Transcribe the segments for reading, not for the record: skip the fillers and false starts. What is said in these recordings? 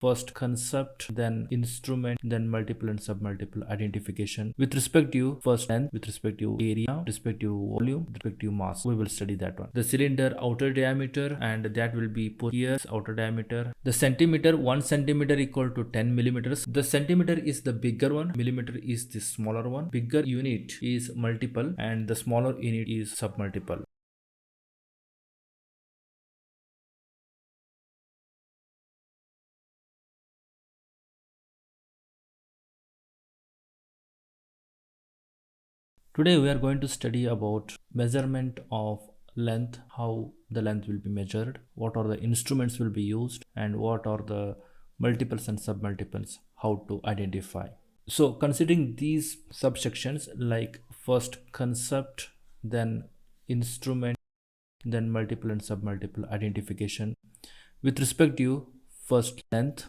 first concept, then instrument, then multiple and submultiple identification. With respect to first length, with respect to area, with respect to volume, with respect to mass, we will study that one. The cylinder outer diameter, and that will be put here, outer diameter. The centimeter, 1 centimeter equal to 10 millimeters. The centimeter is the bigger one, millimeter is the smaller one. Bigger unit is multiple and the smaller unit is submultiple. Today we are going to study about measurement of length, how the length will be measured, what are the instruments will be used, and what are the multiples and submultiples, how to identify. So considering these subsections like first concept, then instrument, then multiple and submultiple identification. With respect to first length,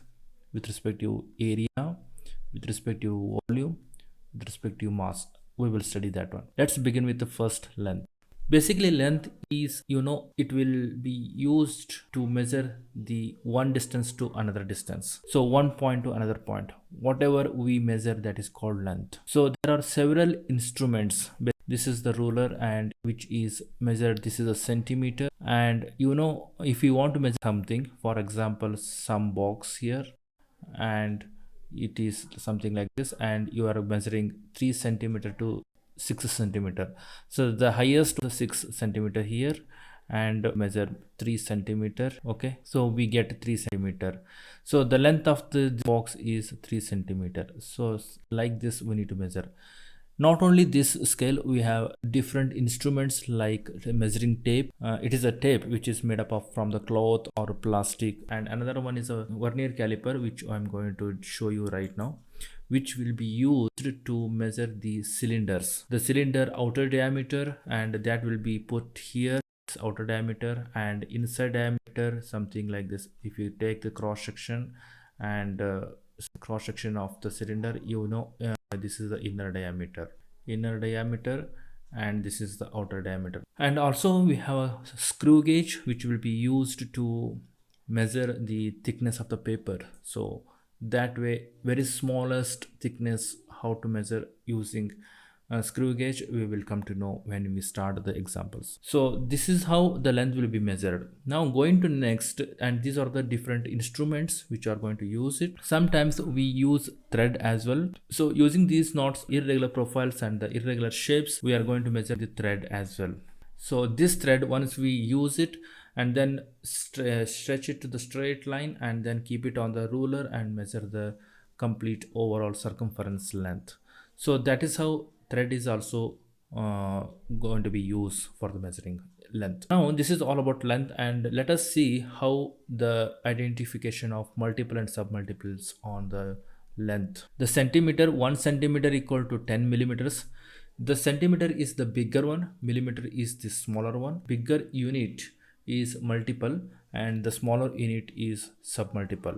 with respect to area, with respect to volume, with respect to mass, we will study that one. Let's begin with the first length. Basically length is, it will be used to measure the one distance to another distance. So one point to another point, whatever we measure, that is called length. So there are several instruments. This is the ruler, and which is measured, this is a centimeter. And if you want to measure something, for example some box here, and it is something like this, and you are measuring 3 centimeter to 6 centimeter. So the highest the 6 centimeter here, and measure 3 centimeter. Okay, so we get 3 centimeter. So the length of the box is 3 centimeter. So like this we need to measure. Not only this scale, we have different instruments like measuring tape. It is a tape which is made up of from the cloth or plastic, and another one is a vernier caliper, which I'm going to show you right now, which will be used to measure the cylinders. The cylinder outer diameter, and that will be put here, outer diameter, and inside diameter, something like this. If you take the cross section and cross section of the cylinder, this is the inner diameter, and this is the outer diameter. And also we have a screw gauge which will be used to measure the thickness of the paper. So that way, very smallest thickness, how to measure using screw gauge, we will come to know when we start the examples. So this is how the length will be measured. Now going to next, and these are the different instruments which are going to use it. Sometimes we use thread as well. So using these knots, irregular profiles and the irregular shapes, we are going to measure the thread as well. So this thread, once we use it and then stretch it to the straight line, and then keep it on the ruler and measure the complete overall circumference length. So that is how thread is also going to be used for the measuring length. Now this is all about length, and let us see how the identification of multiple and submultiples on the length. The centimeter, 1 centimeter equal to 10 millimeters. The centimeter is the bigger one, millimeter is the smaller one. Bigger unit is multiple and the smaller unit is submultiple.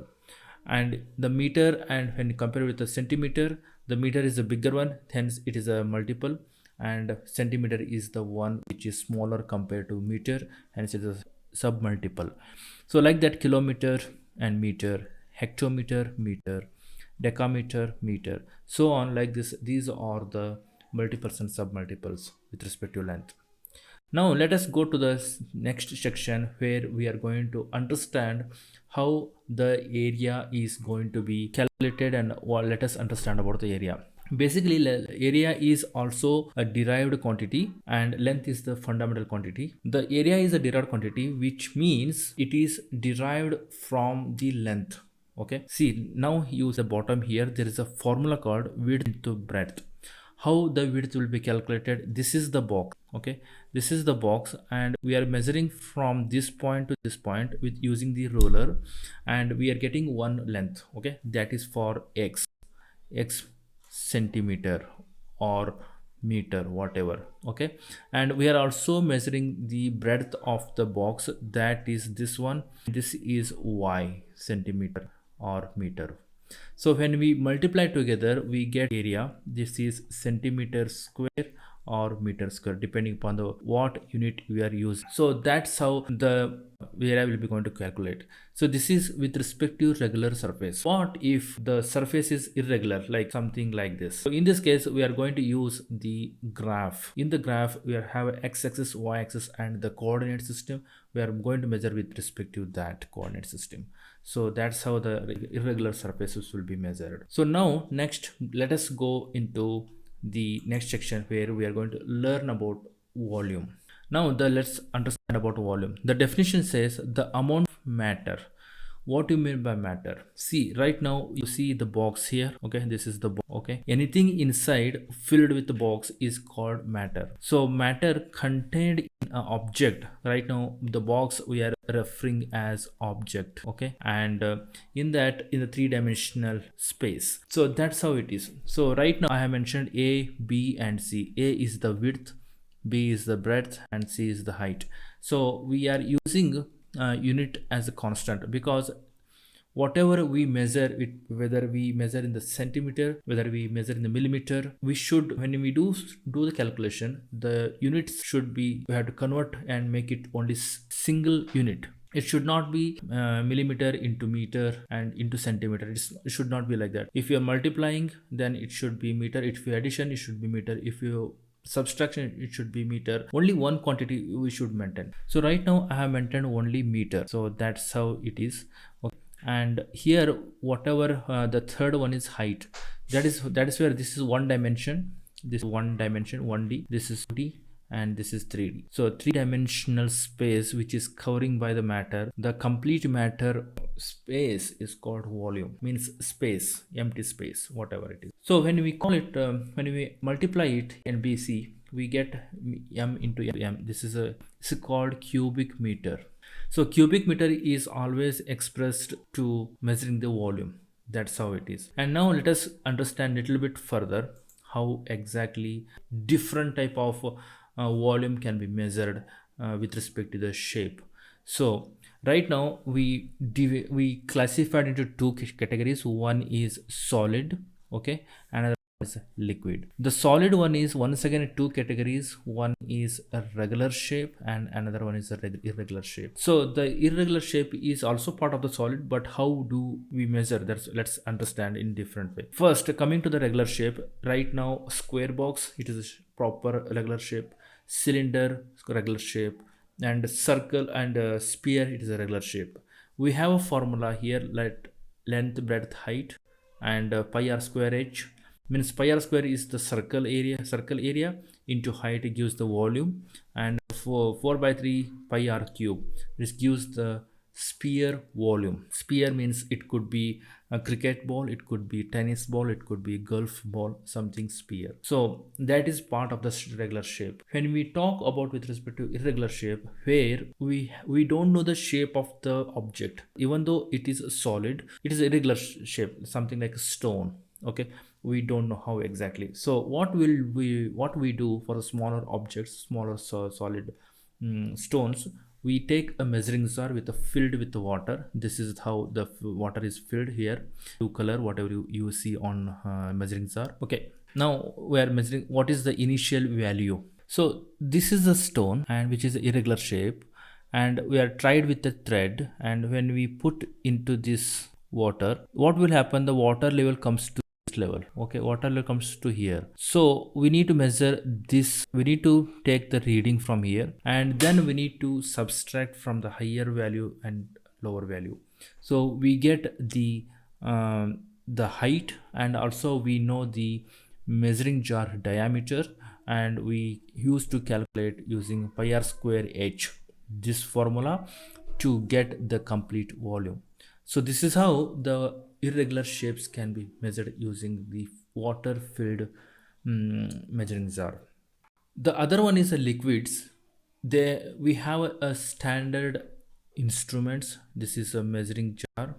And the meter, and when you compare with the centimeter, the meter is the bigger one, hence it is a multiple, and centimeter is the one which is smaller compared to meter, hence it is a submultiple. So like that, kilometer and meter, hectometer, meter, decameter, meter, so on like this. These are the multiples and submultiples with respect to length. Now let us go to the next section, where we are going to understand how the area is going to be calculated, and let us understand about the area. Basically, area is also a derived quantity and length is the fundamental quantity. The area is a derived quantity, which means it is derived from the length. Okay, see, now use the bottom here, there is a formula called width into breadth. How the width will be calculated? This is the box. Okay, this is the box, and we are measuring from this point to this point with using the ruler, and we are getting one length. Okay, that is for x centimeter or meter, whatever. Okay, and we are also measuring the breadth of the box, that is this one. This is y centimeter or meter. So when we multiply together, we get area. This is centimeter square or meter square, depending upon the what unit we are using. So that's how the area will be going to calculate. So this is with respect to regular surface. What if the surface is irregular, like something like this? So in this case, we are going to use the graph. In the graph, we have x-axis, y-axis, and the coordinate system. We are going to measure with respect to that coordinate system. So that's how the irregular surfaces will be measured. So now next, let us go into the next section where we are going to learn about volume. Now let's understand about volume. The definition says the amount of matter. What do you mean by matter? See, right now you see the box here. Okay, this is the box. Okay, anything inside filled with the box is called matter. So matter contained in an object. Right now the box we are referring as object. Okay, and in that, in the three-dimensional space. So that's how it is. So right now I have mentioned A, B, and C. A is the width, B is the breadth, and C is the height. So we are using unit as a constant, because whatever we measure it, whether we measure in the centimeter, whether we measure in the millimeter, we should, when we do the calculation, the units should be, we have to convert and make it only single unit. It should not be millimeter into meter and into centimeter. It should not be like that. If you are multiplying, then it should be meter. If you addition, it should be meter. If you subtraction, it should be meter. Only one quantity we should maintain. So right now I have maintained only meter. So that's how it is. Okay. And here, whatever the third one is height. That is where this is one dimension. This is one dimension, 1D. This is 2D. And this is 3D. So three-dimensional space which is covering by the matter, the complete matter space is called volume. Means space, empty space, whatever it is. So when we call it, when we multiply it in BC, we get m into m. This is called cubic meter. So cubic meter is always expressed to measuring the volume. That's how it is. And now let us understand a little bit further how exactly different type of volume can be measured with respect to the shape. So right now we classified into two categories. One is solid, okay, another is liquid. The solid one is once again two categories. One is a regular shape and another one is a irregular shape. So the irregular shape is also part of the solid, but how do we measure that? Let's understand in different way. First, coming to the regular shape, right now square box, it is a proper regular shape. Cylinder, regular shape, and circle and sphere, it is a regular shape. We have a formula here, like length, breadth, height, and pi r square h. Means pi r square is the circle area into height, it gives the volume, and for 4/3 pi r cube, this gives the sphere volume. Sphere means it could be a cricket ball, it could be tennis ball, it could be golf ball, something sphere. So that is part of the regular shape. When we talk about with respect to irregular shape, where we don't know the shape of the object, even though it is solid, it is irregular shape, something like a stone. Okay, we don't know how exactly. So what we do for the smaller objects, smaller solid stones, we take a measuring jar filled with water. This is how the water is filled here. Blue color, whatever you see on measuring jar. Okay, now we are measuring what is the initial value. So this is a stone, and which is irregular shape, and we are tried with the thread, and when we put into this water, what will happen? The water level comes to level. Okay, water level comes to here. So we need to measure this. We need to take the reading from here, and then we need to subtract from the higher value and lower value. So we get the height, and also we know the measuring jar diameter, and we used to calculate using pi r square h, this formula, to get the complete volume. So this is how the irregular shapes can be measured using the water filled measuring jar. The other one is the liquids. We have a standard instruments. This is a measuring jar,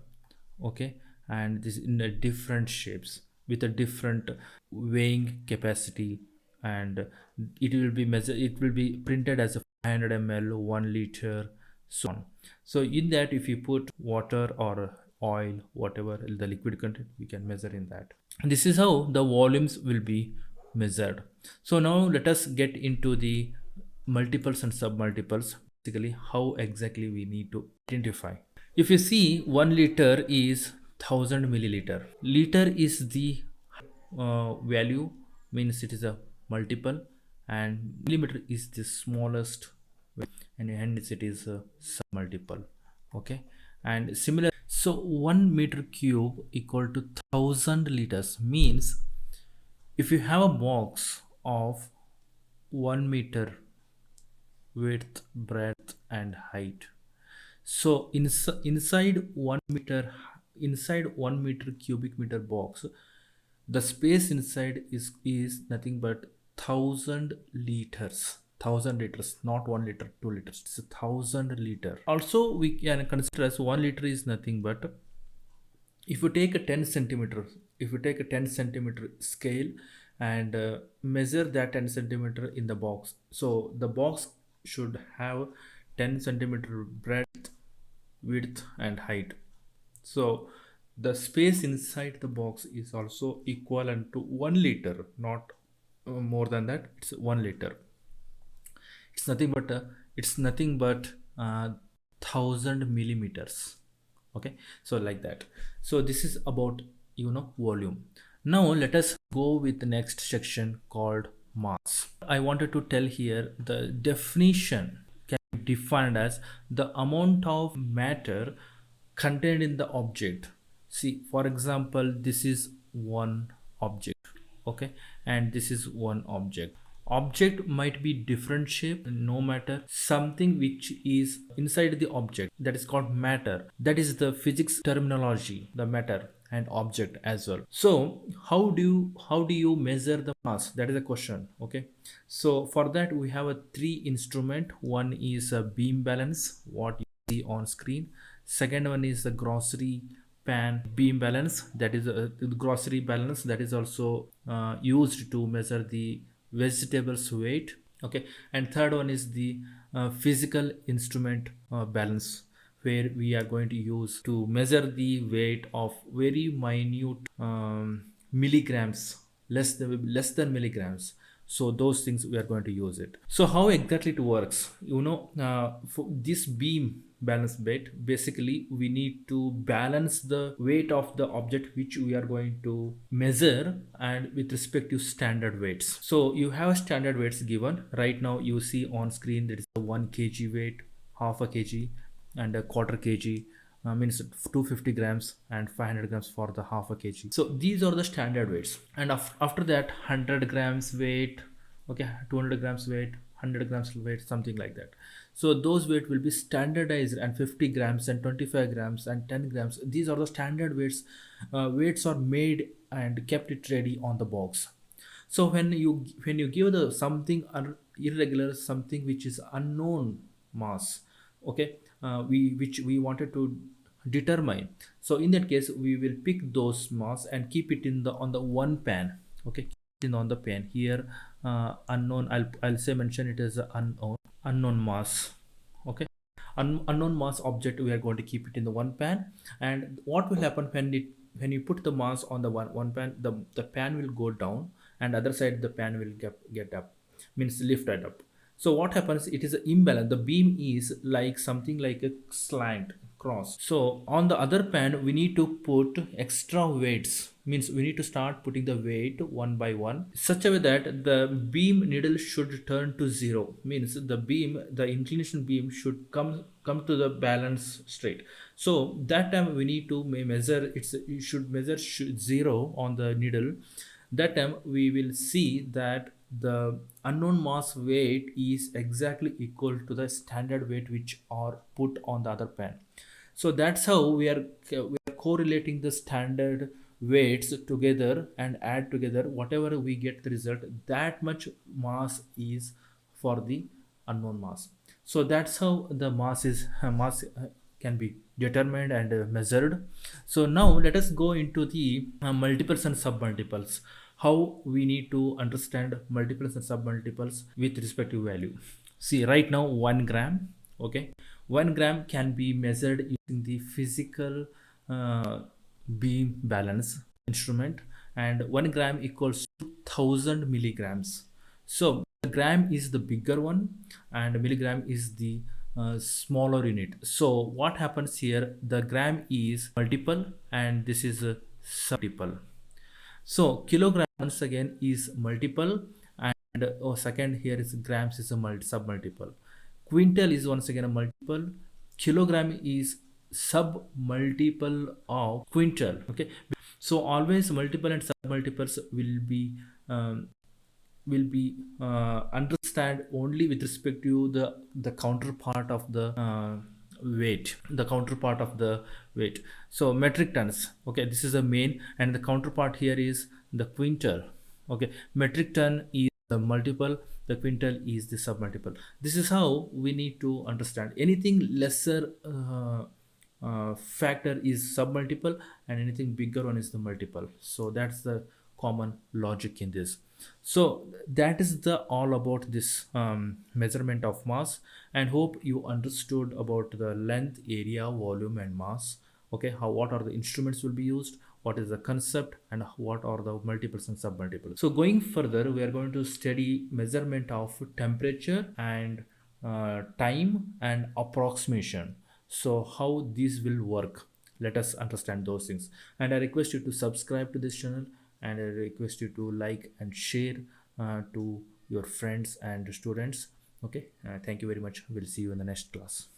okay, and this in a different shapes with a different weighing capacity, and it will be measured. It will be printed as a 500 ml, 1 liter, so on. So in that, if you put water or oil, whatever the liquid content, we can measure in that. This is how the volumes will be measured. So now let us get into the multiples and submultiples, basically how exactly we need to identify. If you see, 1 liter is 1000 milliliter. Liter is the value, means it is a multiple, and millimeter is the smallest, and hence it is a submultiple. Okay, and similar, so 1 meter cube equal to 1000 liters, means if you have a box of 1 meter width, breadth and height, so inside 1 meter cubic meter box, the space inside is nothing but 1000 liters, not 1 liter, 2 liters, it's a 1000 liter. Also we can consider as 1 liter is nothing but, if you take a 10 centimeter, if you take a 10 centimeter scale and measure that 10 centimeter in the box, so the box should have 10 centimeter breadth, width and height. So the space inside the box is also equivalent to 1 liter, not more than that, it's 1 liter. It's nothing but it's nothing but 1000 millimeters. Okay, so like that. So this is about, volume. Now let us go with the next section called mass. I wanted to tell here the definition can be defined as the amount of matter contained in the object. See, for example, this is one object, okay, and this is one object might be different shape, no matter, something which is inside the object, that is called matter. That is the physics terminology, the matter and object as well. So how do you measure the mass? That is the question. Okay, so for that we have a three instrument. One is a beam balance, what you see on screen. Second one is the grocery pan beam balance, that is the grocery balance, that is also used to measure the vegetables weight. Okay, and third one is the physical instrument balance, where we are going to use to measure the weight of very minute milligrams, less than milligrams. So those things we are going to use it. So how exactly it works, for this beam balance bit, basically we need to balance the weight of the object which we are going to measure, and with respect to standard weights. So you have standard weights given right now. You see on screen there is a 1 kg weight, half a kg and a quarter kg, means 250 grams and 500 grams for the half a kg. So these are the standard weights, and after that 100 grams weight, okay, 200 grams weight, 100 grams weight, something like that. So those weight will be standardized, and 50 grams and 25 grams and 10 grams, these are the standard weights. Weights are made and kept it ready on the box. So when you give the something irregular, something which is unknown mass, okay, which we wanted to determine, so in that case we will pick those mass and keep it in the on the one pan. Okay, keep it in on the pan here. Unknown, I'll say mention it as unknown mass. Okay, unknown mass object, we are going to keep it in the one pan. And what will happen when you put the mass on the one pan, the pan will go down, and other side the pan will get up, means lifted up. So what happens, it is an imbalance, the beam is like something like a slant cross. So on the other pan we need to put extra weights, means we need to start putting the weight one by one, such a way that the beam needle should turn to zero, means the inclination beam should come to the balance straight. So that time we need to measure, you should measure zero on the needle. That time we will see that the unknown mass weight is exactly equal to the standard weight which are put on the other pan. So that's how we are correlating the standard weights together and add together, whatever we get the result, that much mass is for the unknown mass. So that's how the mass can be determined and measured. So now let us go into the multiples and submultiples, how we need to understand multiples and submultiples with respective value. See, right now 1 gram, okay, 1 gram can be measured using the physical beam balance instrument, and 1 gram equals to 1000 milligrams. So the gram is the bigger one and milligram is the smaller unit. So what happens here, the gram is multiple and this is a submultiple. So kilogram once again is multiple and second here is grams is a submultiple. Quintal is once again a multiple. Kilogram is submultiple of quintal. Okay, so always multiple and submultiples um, will be understand only with respect to the counterpart of the counterpart of the weight. So metric tons, okay, this is the main and the counterpart here is the quintal. Okay, metric ton is the multiple, the quintal is the submultiple. This is how we need to understand. Anything lesser factor is submultiple and anything bigger one is the multiple. So that's the common logic in this. So that is the all about this measurement of mass, and hope you understood about the length, area, volume and mass. Okay, how, what are the instruments will be used, what is the concept, and what are the multiples and submultiples. So going further, we are going to study measurement of temperature and time and approximation. So how this will work, let us understand those things. And I request you to subscribe to this channel, and I request you to like and share to your friends and students. Okay, thank you very much. We'll see you in the next class.